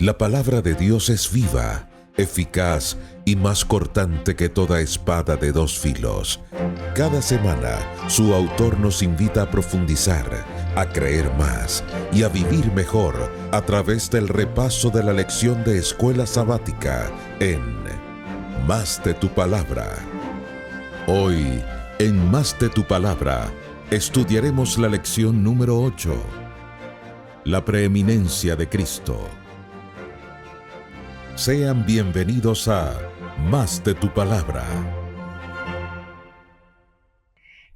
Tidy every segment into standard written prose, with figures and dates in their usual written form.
La palabra de Dios es viva, eficaz y más cortante que toda espada de dos filos. Cada semana, su autor nos invita a profundizar, a creer más y a vivir mejor a través del repaso de la lección de escuela sabática en Más de tu Palabra. Hoy, en Más de tu Palabra, estudiaremos la lección número 8, la preeminencia de Cristo. Sean bienvenidos a Más de tu Palabra.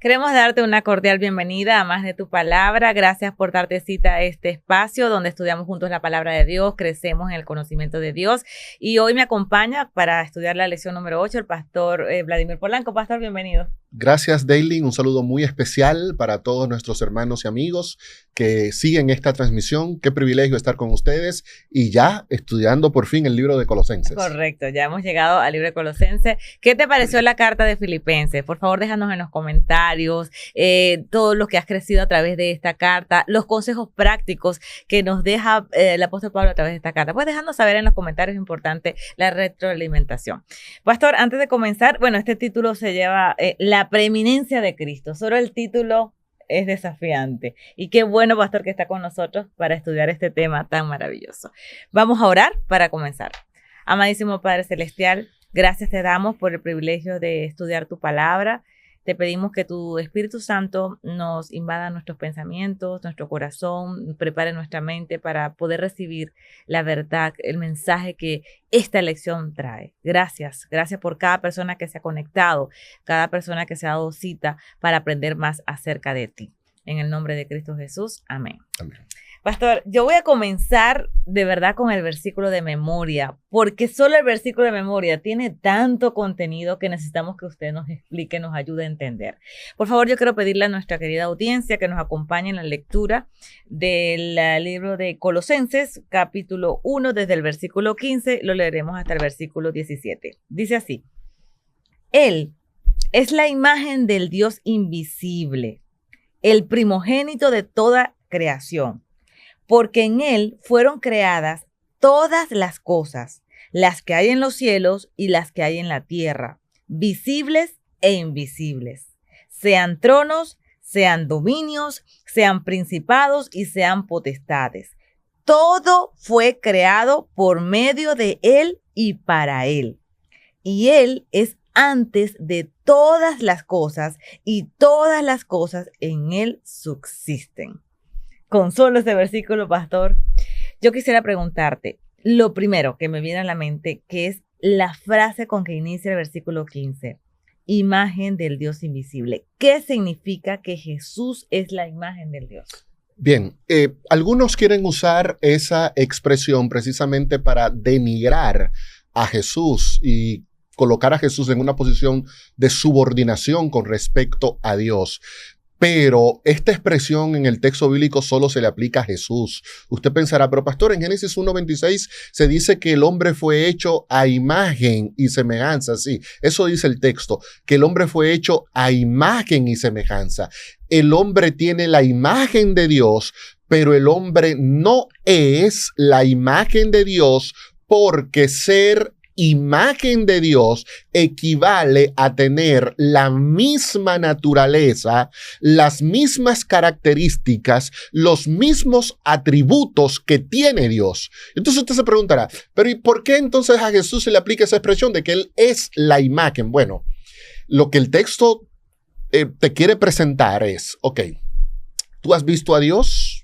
Queremos darte una cordial bienvenida a Más de tu Palabra. Gracias por darte cita a este espacio donde estudiamos juntos la palabra de Dios, crecemos en el conocimiento de Dios. Y hoy me acompaña para estudiar la lección número 8 el pastor Vladimir Polanco. Pastor, bienvenido. Gracias, Daylin. Un saludo muy especial para todos nuestros hermanos y amigos que siguen esta transmisión. Qué privilegio estar con ustedes y ya estudiando por fin el libro de Colosenses. Correcto, ya hemos llegado al libro de Colosenses. ¿Qué te pareció la carta de Filipenses? Por favor, déjanos en los comentarios todo lo que has crecido a través de esta carta, los consejos prácticos que nos deja el apóstol Pablo a través de esta carta. Pues dejando saber en los comentarios, es importante la retroalimentación. Pastor, antes de comenzar, bueno, este título se lleva la preeminencia de Cristo. Solo el título es desafiante. Y qué bueno, pastor, que está con nosotros para estudiar este tema tan maravilloso. Vamos a orar para comenzar. Amadísimo Padre Celestial, gracias te damos por el privilegio de estudiar tu palabra. Te pedimos que tu Espíritu Santo nos invada nuestros pensamientos, nuestro corazón, prepare nuestra mente para poder recibir la verdad, el mensaje que esta lección trae. Gracias por cada persona que se ha conectado, cada persona que se ha dado cita para aprender más acerca de ti. En el nombre de Cristo Jesús, amén. Amén. Pastor, yo voy a comenzar de verdad con el versículo de memoria, porque solo el versículo de memoria tiene tanto contenido que necesitamos que usted nos explique, nos ayude a entender. Por favor, yo quiero pedirle a nuestra querida audiencia que nos acompañe en la lectura del libro de Colosenses, capítulo 1, desde el versículo 15, lo leeremos hasta el versículo 17. Dice así: Él es la imagen del Dios invisible, el primogénito de toda creación. Porque en él fueron creadas todas las cosas, las que hay en los cielos y las que hay en la tierra, visibles e invisibles, sean tronos, sean dominios, sean principados y sean potestades. Todo fue creado por medio de él y para él. Y él es antes de todas las cosas y todas las cosas en él subsisten. Con solo este versículo, pastor, yo quisiera preguntarte, lo primero que me viene a la mente, que es la frase con que inicia el versículo 15, imagen del Dios invisible. ¿Qué significa que Jesús es la imagen del Dios? Bien, algunos quieren usar esa expresión precisamente para denigrar a Jesús y colocar a Jesús en una posición de subordinación con respecto a Dios. Pero esta expresión en el texto bíblico solo se le aplica a Jesús. Usted pensará, pero pastor, en Génesis 1:26 se dice que el hombre fue hecho a imagen y semejanza. Sí, eso dice el texto, que el hombre fue hecho a imagen y semejanza. El hombre tiene la imagen de Dios, pero el hombre no es la imagen de Dios, porque ser imagen de Dios equivale a tener la misma naturaleza, las mismas características, los mismos atributos que tiene Dios. Entonces usted se preguntará, pero ¿y por qué entonces a Jesús se le aplica esa expresión de que Él es la imagen? Bueno, lo que el texto te quiere presentar es, ok, ¿tú has visto a Dios?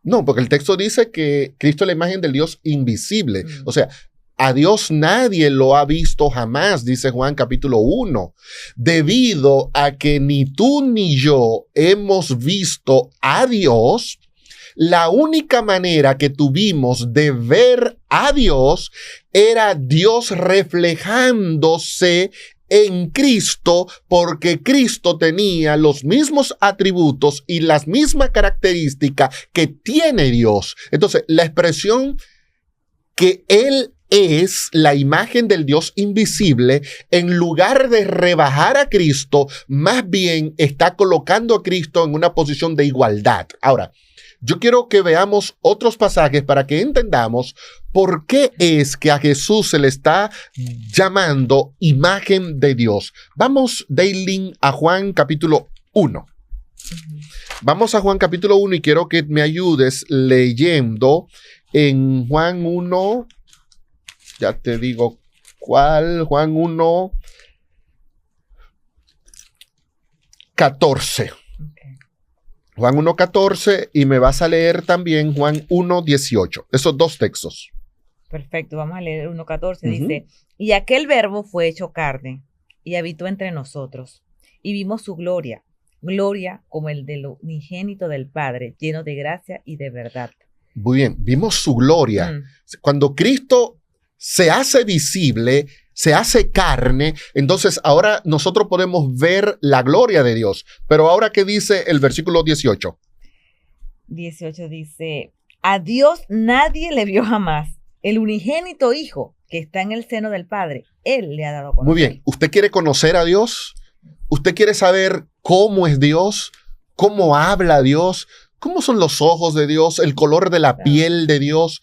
No, porque el texto dice que Cristo es la imagen del Dios invisible. O sea, a Dios nadie lo ha visto jamás, dice Juan capítulo 1, debido a que ni tú ni yo hemos visto a Dios. La única manera que tuvimos de ver a Dios era Dios reflejándose en Cristo, porque Cristo tenía los mismos atributos y las mismas características que tiene Dios. Entonces, la expresión que Él es la imagen del Dios invisible, en lugar de rebajar a Cristo, más bien está colocando a Cristo en una posición de igualdad. Ahora, yo quiero que veamos otros pasajes para que entendamos por qué es que a Jesús se le está llamando imagen de Dios. Vamos, Daylin, a Juan capítulo 1. Vamos a Juan capítulo 1 y quiero que me ayudes leyendo en Juan 1, ya te digo cuál, Juan 1, 14. Juan 1, 14 y me vas a leer también Juan 1, 18. Esos dos textos. Perfecto, vamos a leer 1:14. Dice, y aquel verbo fue hecho carne y habitó entre nosotros y vimos su gloria, gloria como el del unigénito del Padre, lleno de gracia y de verdad. Muy bien, vimos su gloria. Cuando Cristo se hace visible, se hace carne, entonces ahora nosotros podemos ver la gloria de Dios. Pero ahora, ¿qué dice el versículo 18? 18 dice, a Dios nadie le vio jamás. El unigénito Hijo que está en el seno del Padre, Él le ha dado a conocer. Muy bien, ¿usted quiere conocer a Dios? ¿Usted quiere saber cómo es Dios? ¿Cómo habla Dios? ¿Cómo son los ojos de Dios? ¿El color de la piel de Dios?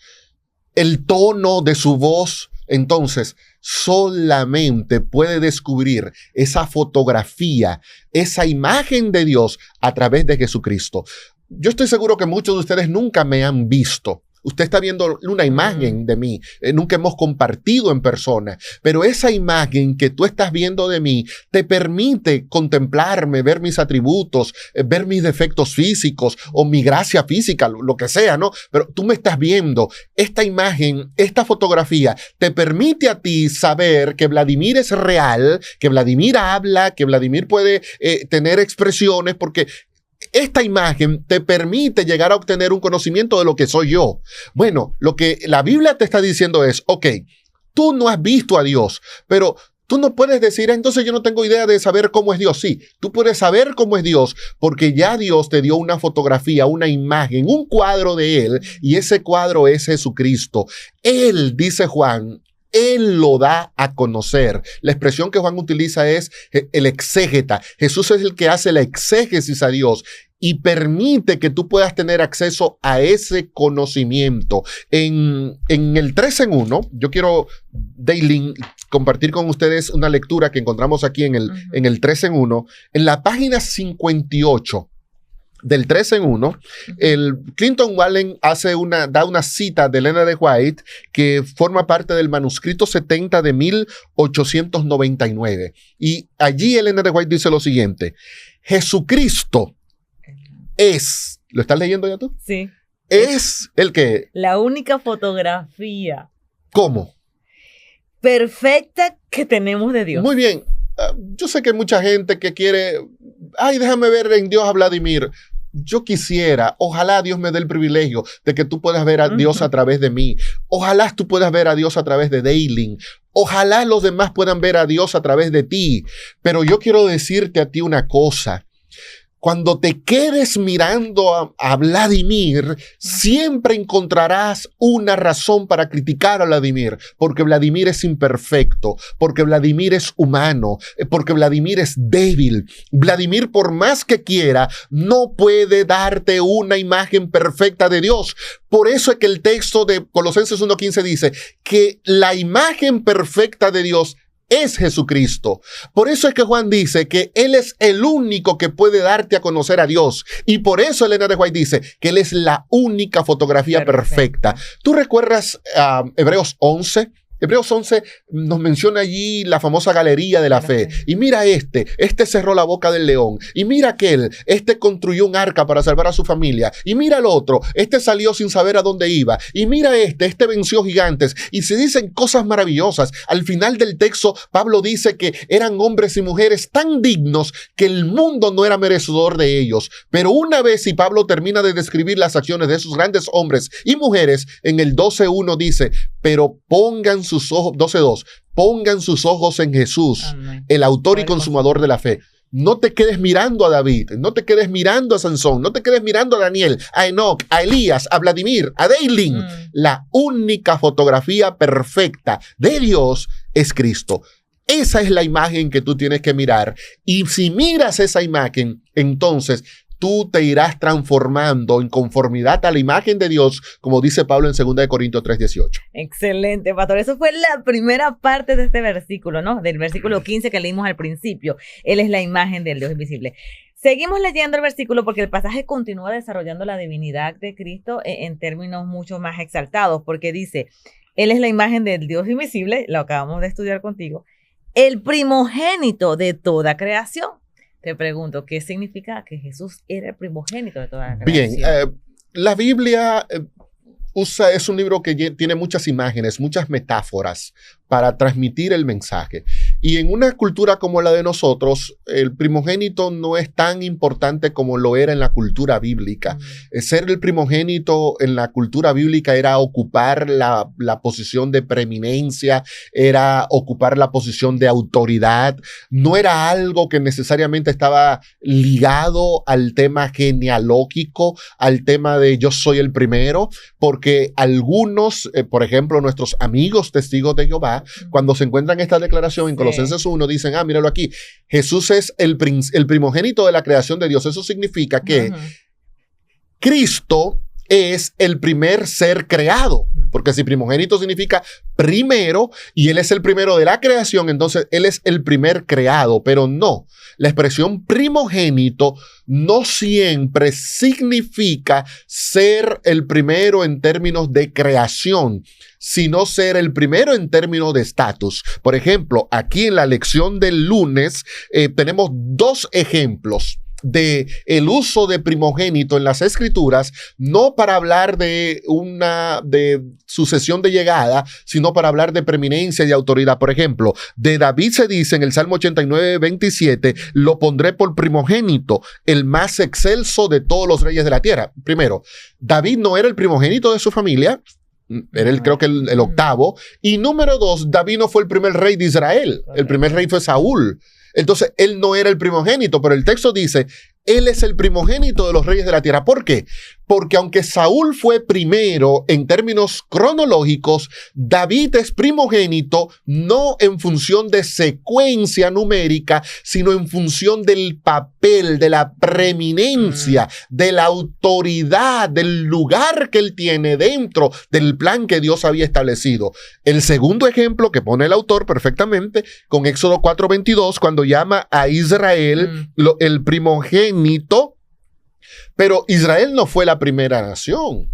¿El tono de su voz? Entonces, solamente puede descubrir esa fotografía, esa imagen de Dios a través de Jesucristo. Yo estoy seguro que muchos de ustedes nunca me han visto. Usted está viendo una imagen de mí, nunca hemos compartido en persona, pero esa imagen que tú estás viendo de mí te permite contemplarme, ver mis atributos, ver mis defectos físicos o mi gracia física, lo que sea, ¿no? Pero tú me estás viendo. Esta imagen, esta fotografía te permite a ti saber que Vladimir es real, que Vladimir habla, que Vladimir puede tener expresiones, porque esta imagen te permite llegar a obtener un conocimiento de lo que soy yo. Bueno, lo que la Biblia te está diciendo es, ok, tú no has visto a Dios, pero tú no puedes decir, entonces yo no tengo idea de saber cómo es Dios. Sí, tú puedes saber cómo es Dios porque ya Dios te dio una fotografía, una imagen, un cuadro de Él, y ese cuadro es Jesucristo. Él, dice Juan, Él lo da a conocer. La expresión que Juan utiliza es el exégeta. Jesús es el que hace la exégesis a Dios y permite que tú puedas tener acceso a ese conocimiento. En el 3 en 1, yo quiero, Daylin, compartir con ustedes una lectura que encontramos aquí en el 3 en 1, en la página 58. Del 3 en 1, el Clinton Wallen da una cita de Elena de White que forma parte del manuscrito 70 de 1899. Y allí Elena de White dice lo siguiente: Jesucristo es, ¿lo estás leyendo ya tú? Sí. Es el que... La única fotografía. ¿Cómo? Perfecta que tenemos de Dios. Muy bien. Yo sé que hay mucha gente que quiere, déjame ver en Dios a Vladimir. Yo quisiera, ojalá Dios me dé el privilegio de que tú puedas ver a Dios a través de mí. Ojalá tú puedas ver a Dios a través de Daylin. Ojalá los demás puedan ver a Dios a través de ti. Pero yo quiero decirte a ti una cosa. Cuando te quedes mirando a Vladimir, siempre encontrarás una razón para criticar a Vladimir, porque Vladimir es imperfecto, porque Vladimir es humano, porque Vladimir es débil. Vladimir, por más que quiera, no puede darte una imagen perfecta de Dios. Por eso es que el texto de Colosenses 1:15 dice que la imagen perfecta de Dios es Jesucristo. Por eso es que Juan dice que Él es el único que puede darte a conocer a Dios. Y por eso Elena de White dice que Él es la única fotografía perfecta. ¿Tú recuerdas Hebreos 11? Hebreos 11 nos menciona allí la famosa galería de la fe. Y mira este cerró la boca del león. Y mira aquel, construyó un arca para salvar a su familia. Y mira el otro, salió sin saber a dónde iba. Y mira este venció gigantes. Y se dicen cosas maravillosas. Al final del texto, Pablo dice que eran hombres y mujeres tan dignos que el mundo no era merecedor de ellos. Pero una vez, y Pablo termina de describir las acciones de esos grandes hombres y mujeres, en el 12:1 dice, pero pongan sus ojos, 12:2, pongan sus ojos en Jesús, amén, el autor y consumador de la fe. No te quedes mirando a David, no te quedes mirando a Sansón, no te quedes mirando a Daniel, a Enoc, a Elías, a Vladimir, a Daylin. La única fotografía perfecta de Dios es Cristo. Esa es la imagen que tú tienes que mirar. Y si miras esa imagen, entonces tú te irás transformando en conformidad a la imagen de Dios, como dice Pablo en 2 Corintios 3:18. Excelente, pastor. Eso fue la primera parte de este versículo, ¿no? Del versículo 15 que leímos al principio. Él es la imagen del Dios invisible. Seguimos leyendo el versículo porque el pasaje continúa desarrollando la divinidad de Cristo en términos mucho más exaltados, porque dice, Él es la imagen del Dios invisible, lo acabamos de estudiar contigo, el primogénito de toda creación. Te pregunto, ¿qué significa que Jesús era el primogénito de toda la creación? Bien, la Biblia es un libro que tiene muchas imágenes, muchas metáforas para transmitir el mensaje. Y en una cultura como la de nosotros, el primogénito no es tan importante como lo era en la cultura bíblica. Ser el primogénito en la cultura bíblica era ocupar la posición de preeminencia, era ocupar la posición de autoridad. No era algo que necesariamente estaba ligado al tema genealógico, al tema de yo soy el primero, porque algunos, por ejemplo, nuestros amigos testigos de Jehová, cuando se encuentran esta declaración en Colosenses 1, dicen, míralo aquí, Jesús es el primogénito de la creación de Dios. Eso significa que Cristo es el primer ser creado, porque si primogénito significa primero y Él es el primero de la creación, entonces Él es el primer creado, pero no. La expresión primogénito no siempre significa ser el primero en términos de creación, sino ser el primero en términos de estatus. Por ejemplo, aquí en la lección del lunes tenemos dos ejemplos de el uso de primogénito en las escrituras, no para hablar de sucesión de llegada, sino para hablar de preeminencia y autoridad. Por ejemplo, de David se dice en el Salmo 89:27, lo pondré por primogénito, el más excelso de todos los reyes de la tierra. Primero, David no era el primogénito de su familia, era creo que el octavo. Y número dos, David no fue el primer rey de Israel, el primer rey fue Saúl. Entonces, él no era el primogénito, pero el texto dice, él es el primogénito de los reyes de la tierra. ¿Por qué? Porque aunque Saúl fue primero en términos cronológicos, David es primogénito no en función de secuencia numérica, sino en función del papel, de la preeminencia, de la autoridad, del lugar que él tiene dentro del plan que Dios había establecido. El segundo ejemplo que pone el autor perfectamente con Éxodo 4:22, cuando llama a Israel el primogénito, pero Israel no fue la primera nación.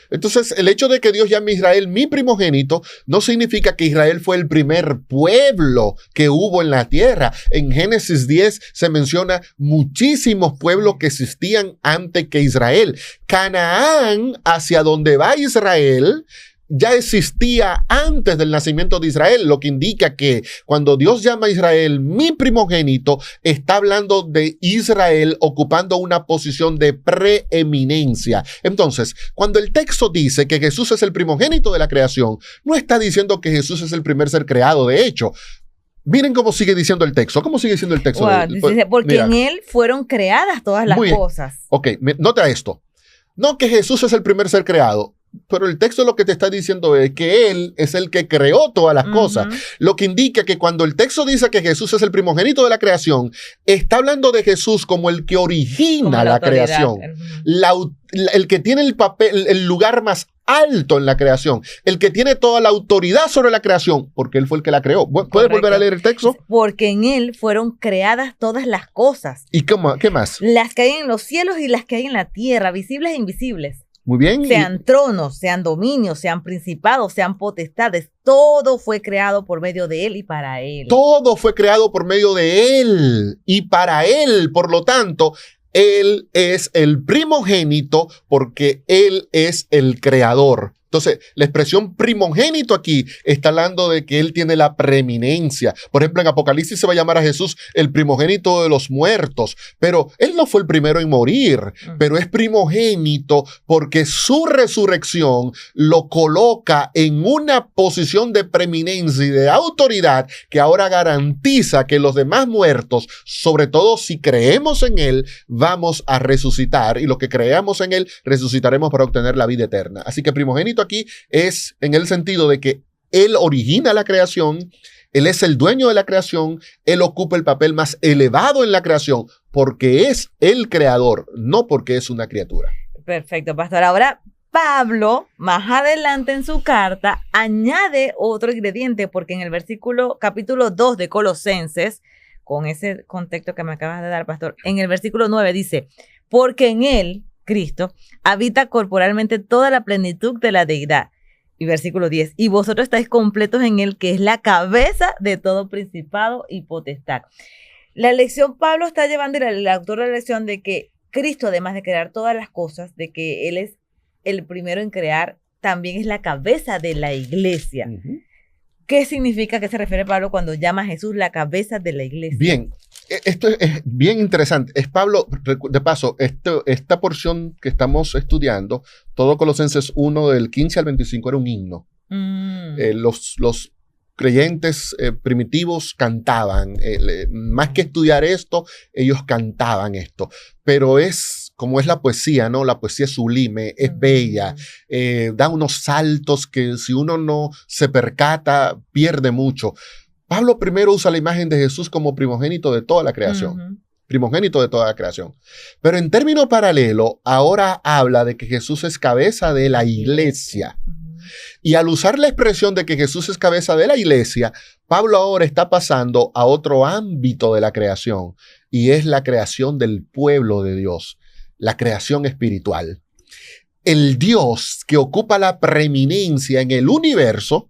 Entonces, el hecho de que Dios llame a Israel mi primogénito no significa que Israel fue el primer pueblo que hubo en la tierra. En Génesis 10 se menciona muchísimos pueblos que existían antes que Israel. Canaán, hacia donde va Israel, ya existía antes del nacimiento de Israel, lo que indica que cuando Dios llama a Israel mi primogénito, está hablando de Israel ocupando una posición de preeminencia. Entonces, cuando el texto dice que Jesús es el primogénito de la creación, no está diciendo que Jesús es el primer ser creado. De hecho, miren cómo sigue diciendo el texto. ¿Cómo sigue diciendo el texto? Wow, dice, porque mira, en Él fueron creadas todas las cosas. Ok, nota esto. No que Jesús es el primer ser creado, pero el texto lo que te está diciendo es que Él es el que creó todas las cosas. Lo que indica que cuando el texto dice que Jesús es el primogénito de la creación, está hablando de Jesús como el que origina la creación. El que tiene el papel, el lugar más alto en la creación, el que tiene toda la autoridad sobre la creación, porque Él fue el que la creó. ¿Puedes volver a leer el texto? Porque en Él fueron creadas todas las cosas. ¿Y qué más? Las que hay en los cielos y las que hay en la tierra, visibles e invisibles. Muy bien. Sean tronos, sean dominios, sean principados, sean potestades. Todo fue creado por medio de Él y para Él. Todo fue creado por medio de Él y para Él. Por lo tanto, Él es el primogénito porque Él es el creador. Entonces, la expresión primogénito aquí está hablando de que Él tiene la preeminencia. Por ejemplo, en Apocalipsis se va a llamar a Jesús el primogénito de los muertos, pero Él no fue el primero en morir, pero es primogénito porque su resurrección lo coloca en una posición de preeminencia y de autoridad que ahora garantiza que los demás muertos, sobre todo si creemos en Él, vamos a resucitar, y los que creamos en Él, resucitaremos para obtener la vida eterna. Así que primogénito aquí es en el sentido de que Él origina la creación, Él es el dueño de la creación, Él ocupa el papel más elevado en la creación porque es el creador, no porque es una criatura. Perfecto, pastor. Ahora, Pablo, más adelante en su carta, añade otro ingrediente, porque en el capítulo 2 de Colosenses, con ese contexto que me acabas de dar, pastor, en el versículo 9 dice, porque en él, Cristo, habita corporalmente toda la plenitud de la deidad. Y versículo 10, y vosotros estáis completos en él, que es la cabeza de todo principado y potestad. La lección Pablo está llevando, el autor de la lección, de que Cristo, además de crear todas las cosas, de que él es el primero en crear, también es la cabeza de la iglesia. Uh-huh. ¿Qué significa, qué se refiere Pablo cuando llama a Jesús la cabeza de la iglesia? Bien, esto es bien interesante. Es Pablo, de paso, esta porción que estamos estudiando, todo Colosenses 1 del 15 al 25 era un himno. Los creyentes primitivos cantaban, más que estudiar esto, ellos cantaban esto, pero es como es la poesía, ¿no? La poesía es sublime, es bella, da unos saltos que si uno no se percata, pierde mucho. Pablo primero usa la imagen de Jesús como primogénito de toda la creación, primogénito de toda la creación, pero en término paralelo, ahora habla de que Jesús es cabeza de la iglesia. Y al usar la expresión de que Jesús es cabeza de la iglesia, Pablo ahora está pasando a otro ámbito de la creación, y es la creación del pueblo de Dios, la creación espiritual. El Dios que ocupa la preeminencia en el universo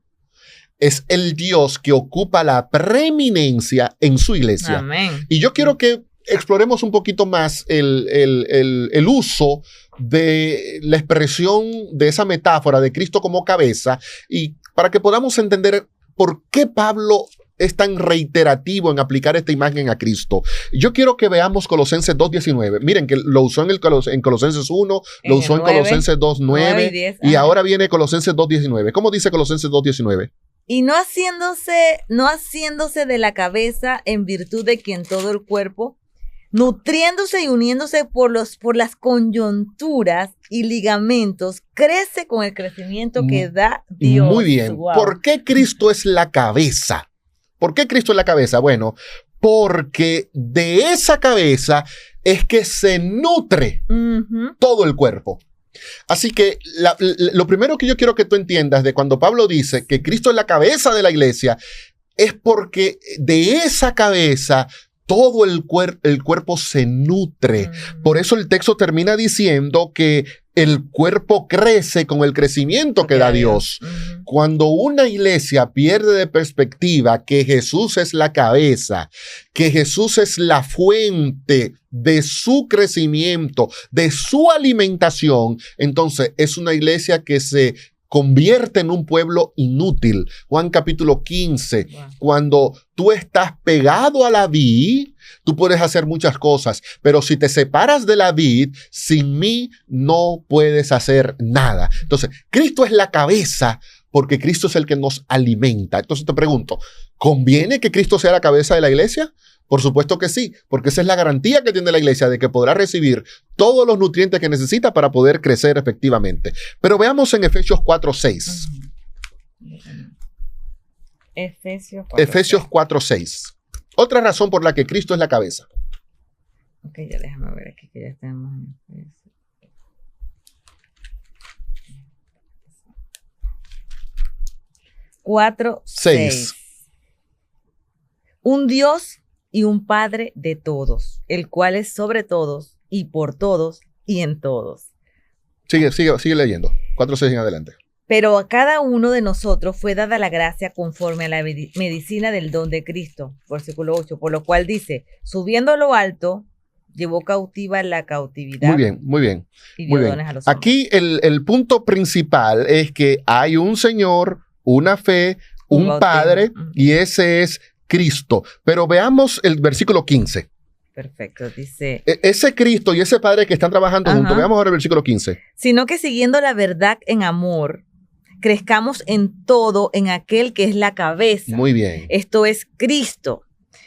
es el Dios que ocupa la preeminencia en su iglesia. Amén. Y yo quiero que exploremos un poquito más el uso de la expresión de esa metáfora de Cristo como cabeza, y para que podamos entender por qué Pablo es tan reiterativo en aplicar esta imagen a Cristo. Yo quiero que veamos Colosenses 2:19. Miren que lo usó en Colosenses 1, lo usó en Colosenses 2:9 y ahora viene Colosenses 2:19. ¿Cómo dice Colosenses 2:19? Y no haciéndose de la cabeza, en virtud de quien todo el cuerpo, nutriéndose y uniéndose por las coyunturas y ligamentos, crece con el crecimiento que da Dios. Muy bien. Wow. ¿Por qué Cristo es la cabeza? ¿Por qué Cristo es la cabeza? Bueno, porque de esa cabeza es que se nutre todo el cuerpo. Así que lo primero que yo quiero que tú entiendas de cuando Pablo dice que Cristo es la cabeza de la iglesia, es porque de esa cabeza todo el cuerpo se nutre. Por eso el texto termina diciendo que el cuerpo crece con el crecimiento que da Dios. Cuando una iglesia pierde de perspectiva que Jesús es la cabeza, que Jesús es la fuente de su crecimiento, de su alimentación, entonces es una iglesia que se convierte en un pueblo inútil. Juan capítulo 15, cuando tú estás pegado a la vid, tú puedes hacer muchas cosas, pero si te separas de la vid, sin mí no puedes hacer nada. Entonces, Cristo es la cabeza porque Cristo es el que nos alimenta. Entonces te pregunto, ¿conviene que Cristo sea la cabeza de la iglesia? Por supuesto que sí, porque esa es la garantía que tiene la iglesia de que podrá recibir todos los nutrientes que necesita para poder crecer efectivamente. Pero veamos en Efesios 4:6. Efesios 4:6. Otra razón por la que Cristo es la cabeza. Ok, ya déjame ver aquí que ya estamos en 4:6. Un Dios y un Padre de todos, el cual es sobre todos y por todos y en todos. Sigue leyendo. 4:6 en adelante. Pero a cada uno de nosotros fue dada la gracia conforme a la medicina del don de Cristo. Versículo 8, por lo cual dice, subiendo a lo alto, llevó cautiva la cautividad. Muy bien. Y dio dones a los hombres. Aquí el punto principal es que hay un Señor, una fe, un Padre, y ese es Cristo. Pero veamos el versículo 15. Perfecto, dice. Ese Cristo y ese Padre que están trabajando juntos. Veamos ahora el versículo 15. Sino que siguiendo la verdad en amor, crezcamos en todo en aquel que es la cabeza. Muy bien. Esto es Cristo.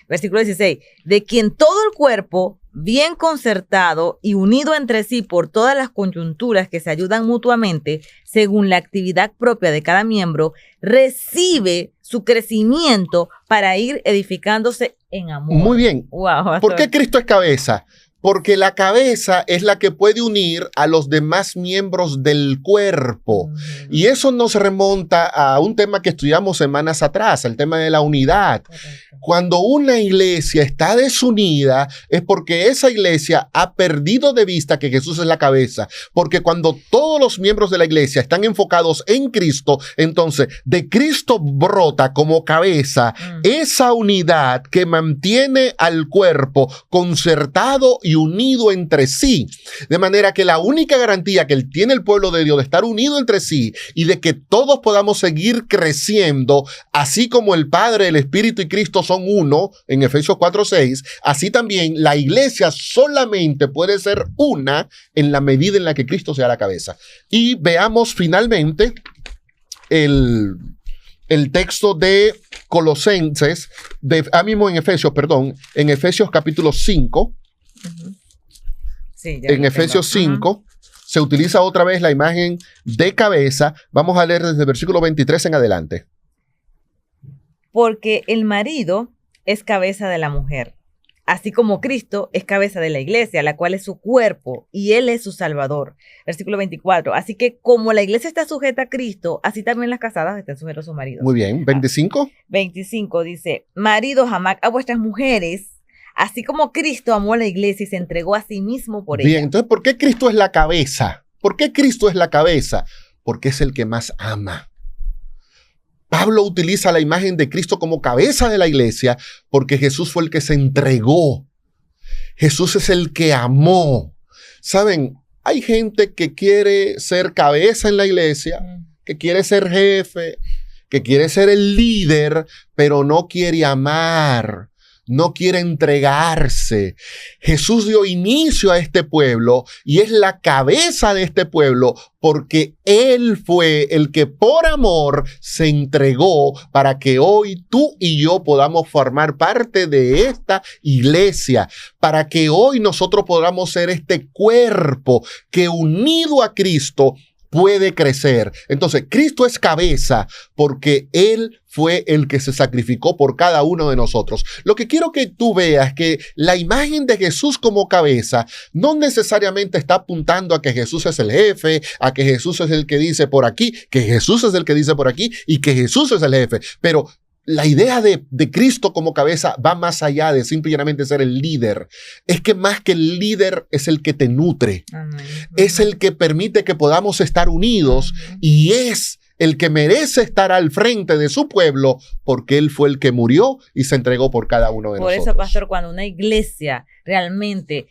Versículo 16. De quien todo el cuerpo, bien concertado y unido entre sí por todas las coyunturas que se ayudan mutuamente, según la actividad propia de cada miembro, recibe su crecimiento para ir edificándose en amor. Muy bien. Wow, ¿Por qué Cristo es cabeza? Porque la cabeza es la que puede unir a los demás miembros del cuerpo. Y eso nos remonta a un tema que estudiamos semanas atrás, el tema de la unidad. Correcto. Cuando una iglesia está desunida es porque esa iglesia ha perdido de vista que Jesús es la cabeza. Porque cuando todos los miembros de la iglesia están enfocados en Cristo, entonces de Cristo brota como cabeza esa unidad que mantiene al cuerpo concertado y unido entre sí. De manera que la única garantía que tiene el pueblo de Dios de estar unido entre sí y de que todos podamos seguir creciendo, así como el Padre, el Espíritu y Cristo son uno, en Efesios 4:6, así también la iglesia solamente puede ser una en la medida en la que Cristo sea la cabeza. Y veamos finalmente el texto de Colosenses, mismo en Efesios capítulo 5. Sí, en Efesios 5 se utiliza otra vez la imagen de cabeza. Vamos a leer desde el versículo 23 en adelante. Porque el marido es cabeza de la mujer, así como Cristo es cabeza de la iglesia, la cual es su cuerpo, y Él es su Salvador. Versículo 24. Así que como la iglesia está sujeta a Cristo, así también las casadas estén sujetas a sus maridos. Muy bien. 25. 25 dice, maridos, amad a vuestras mujeres, así como Cristo amó a la iglesia y se entregó a sí mismo por ella. Bien, entonces, ¿por qué Cristo es la cabeza? ¿Por qué Cristo es la cabeza? Porque es el que más ama. Pablo utiliza la imagen de Cristo como cabeza de la iglesia porque Jesús fue el que se entregó. Jesús es el que amó. ¿Saben? Hay gente que quiere ser cabeza en la iglesia, que quiere ser jefe, que quiere ser el líder, pero no quiere amar. No quiere entregarse. Jesús dio inicio a este pueblo y es la cabeza de este pueblo porque Él fue el que por amor se entregó para que hoy tú y yo podamos formar parte de esta iglesia, para que hoy nosotros podamos ser este cuerpo que unido a Cristo puede crecer. Entonces, Cristo es cabeza porque Él fue el que se sacrificó por cada uno de nosotros. Lo que quiero que tú veas es que la imagen de Jesús como cabeza no necesariamente está apuntando a que Jesús es el jefe, a que Jesús es el que dice por aquí, que Jesús es el que dice por aquí y que Jesús es el jefe. Pero la idea de Cristo como cabeza va más allá de simplemente ser el líder. Es que más que el líder es el que te nutre. Es el que permite que podamos estar unidos y es el que merece estar al frente de su pueblo porque Él fue el que murió y se entregó por cada uno de nosotros. Por eso, pastor, cuando una iglesia realmente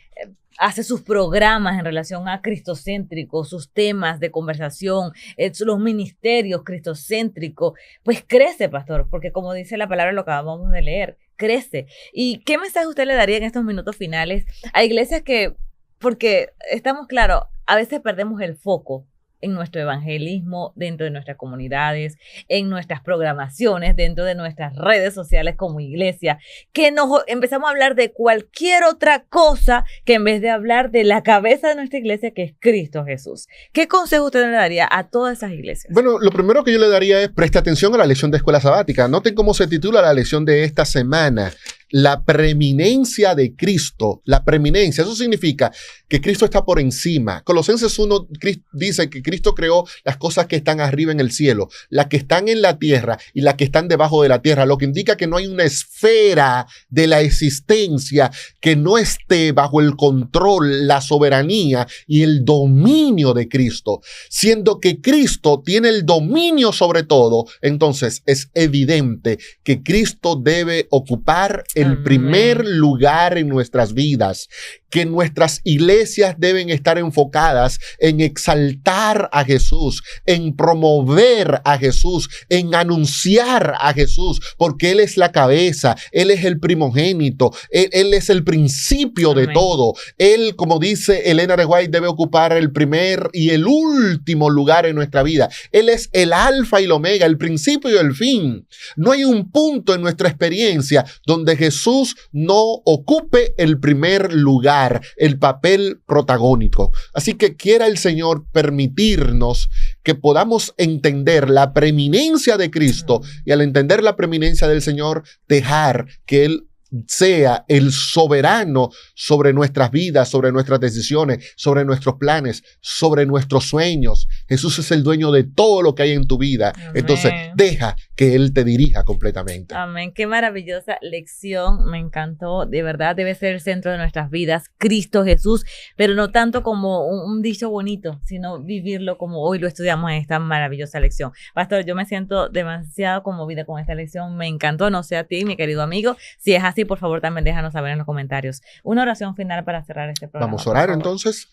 hace sus programas en relación a cristocéntricos, sus temas de conversación, los ministerios cristocéntricos, pues crece, pastor, porque como dice la palabra, lo que acabamos de leer, crece. ¿Y qué mensaje usted le daría en estos minutos finales a iglesias que, porque estamos claros, a veces perdemos el foco en nuestro evangelismo, dentro de nuestras comunidades, en nuestras programaciones, dentro de nuestras redes sociales como iglesia, que nos empezamos a hablar de cualquier otra cosa que en vez de hablar de la cabeza de nuestra iglesia, que es Cristo Jesús? ¿Qué consejo usted le daría a todas esas iglesias? Bueno, lo primero que yo le daría es preste atención a la lección de escuela sabática. Noten cómo se titula la lección de esta semana. La preeminencia de Cristo. La preeminencia, eso significa que Cristo está por encima. Colosenses 1 dice que Cristo creó las cosas que están arriba en el cielo, las que están en la tierra y las que están debajo de la tierra, lo que indica que no hay una esfera de la existencia que no esté bajo el control, la soberanía y el dominio de Cristo. Siendo que Cristo tiene el dominio sobre todo, entonces es evidente que Cristo debe ocupar el primer lugar en nuestras vidas, que nuestras iglesias deben estar enfocadas en exaltar a Jesús, en promover a Jesús, en anunciar aJesús, porque Él es la cabeza, Él es el primogénito, Él es el principio de todo. Él, como dice Elena de White, debe ocupar el primer y el último lugar en nuestra vida. Él es el alfa y el omega, el principio y el fin. No hay un punto en nuestra experiencia donde Jesús Jesús no ocupe el primer lugar, el papel protagónico. Así que quiera el Señor permitirnos que podamos entender la preeminencia de Cristo y al entender la preeminencia del Señor, dejar que Él sea el soberano sobre nuestras vidas, sobre nuestras decisiones, sobre nuestros planes, sobre nuestros sueños. Jesús es el dueño de todo lo que hay en tu vida. Amén. Entonces, deja que Él te dirija completamente. Amén. Qué maravillosa lección. Me encantó. De verdad, debe ser el centro de nuestras vidas, Cristo Jesús, pero no tanto como un dicho bonito, sino vivirlo como hoy lo estudiamos en esta maravillosa lección. Pastor, yo me siento demasiado conmovida con esta lección. Me encantó. No sé a ti, mi querido amigo. Si es así, por favor, también déjanos saber en los comentarios. Una oración final para cerrar este programa. Vamos a orar entonces.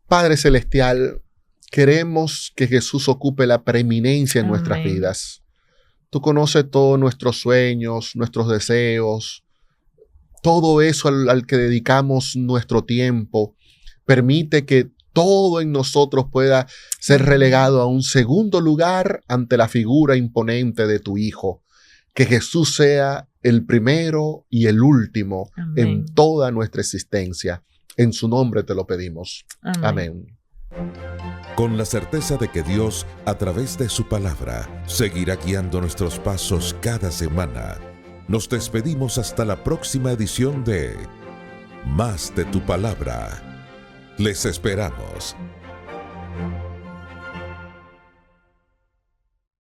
Padre Celestial, queremos que Jesús ocupe la preeminencia en Amén. nuestras vidas. Tú conoces todos nuestros sueños, nuestros deseos, todo eso al que dedicamos nuestro tiempo. Permite que todo en nosotros pueda ser relegado a un segundo lugar ante la figura imponente de tu Hijo. Que Jesús sea el primero y el último Amén. en toda nuestra existencia. En su nombre te lo pedimos. Amén. Amén. Con la certeza de que Dios, a través de su palabra, seguirá guiando nuestros pasos cada semana, nos despedimos hasta la próxima edición de Más de tu Palabra. Les esperamos.